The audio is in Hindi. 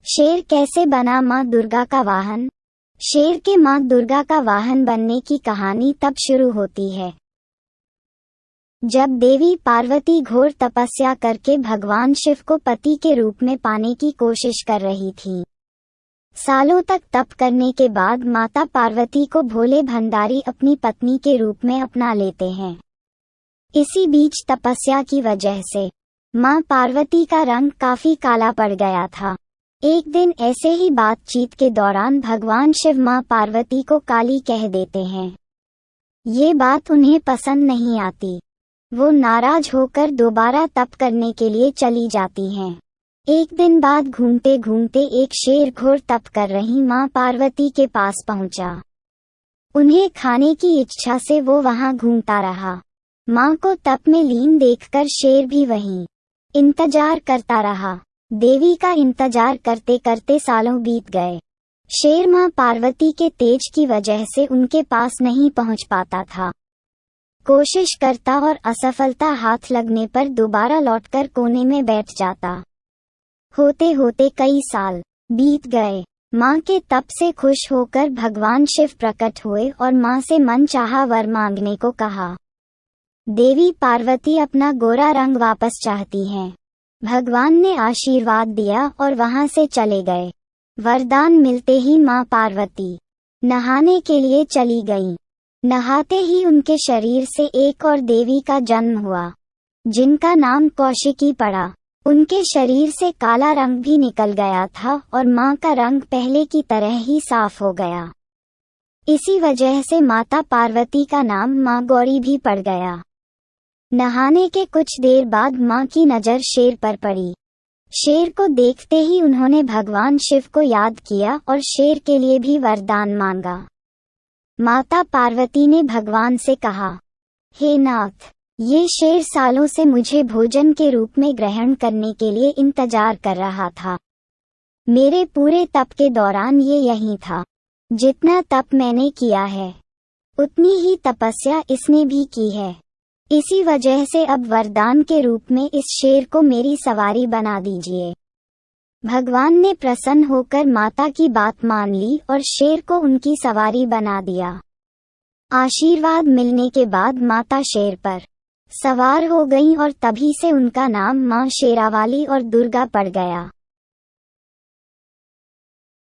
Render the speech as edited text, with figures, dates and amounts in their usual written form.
शेर कैसे बना मां दुर्गा का वाहन। शेर के मां दुर्गा का वाहन बनने की कहानी तब शुरू होती है जब देवी पार्वती घोर तपस्या करके भगवान शिव को पति के रूप में पाने की कोशिश कर रही थी। सालों तक तप करने के बाद माता पार्वती को भोले भंडारी अपनी पत्नी के रूप में अपना लेते हैं। इसी बीच तपस्या की वजह से मां पार्वती का रंग काफी काला पड़ गया था। एक दिन ऐसे ही बातचीत के दौरान भगवान शिव मां पार्वती को काली कह देते हैं। ये बात उन्हें पसंद नहीं आती। वो नाराज होकर दोबारा तप करने के लिए चली जाती हैं। एक दिन बाद घूमते घूमते एक शेर घोर तप कर रही मां पार्वती के पास पहुंचा। उन्हें खाने की इच्छा से वो वहां घूमता रहा। मां को तप में लीन देखकर शेर भी वहीं इंतजार करता रहा। देवी का इंतजार करते करते सालों बीत गए। शेर मां पार्वती के तेज की वजह से उनके पास नहीं पहुंच पाता था। कोशिश करता और असफलता हाथ लगने पर दोबारा लौटकर कोने में बैठ जाता। होते होते कई साल बीत गए। मां के तप से खुश होकर भगवान शिव प्रकट हुए और मां से मनचाहा वर मांगने को कहा। देवी पार्वती अपना गोरा रंग वापस चाहती हैं। भगवान ने आशीर्वाद दिया और वहां से चले गए। वरदान मिलते ही मां पार्वती नहाने के लिए चली गईं। नहाते ही उनके शरीर से एक और देवी का जन्म हुआ, जिनका नाम कौशिकी पड़ा। उनके शरीर से काला रंग भी निकल गया था और मां का रंग पहले की तरह ही साफ हो गया। इसी वजह से माता पार्वती का नाम मां गौरी भी पड़ गया। नहाने के कुछ देर बाद मां की नजर शेर पर पड़ी। शेर को देखते ही उन्होंने भगवान शिव को याद किया और शेर के लिए भी वरदान मांगा। माता पार्वती ने भगवान से कहा, हे नाथ, ये शेर सालों से मुझे भोजन के रूप में ग्रहण करने के लिए इंतजार कर रहा था। मेरे पूरे तप के दौरान ये यहीं था। जितना तप मैंने किया है उतनी ही तपस्या इसने भी की है। इसी वजह से अब वरदान के रूप में इस शेर को मेरी सवारी बना दीजिए। भगवान ने प्रसन्न होकर माता की बात मान ली और शेर को उनकी सवारी बना दिया। आशीर्वाद मिलने के बाद माता शेर पर सवार हो गईं और तभी से उनका नाम मां शेरावाली और दुर्गा पड़ गया।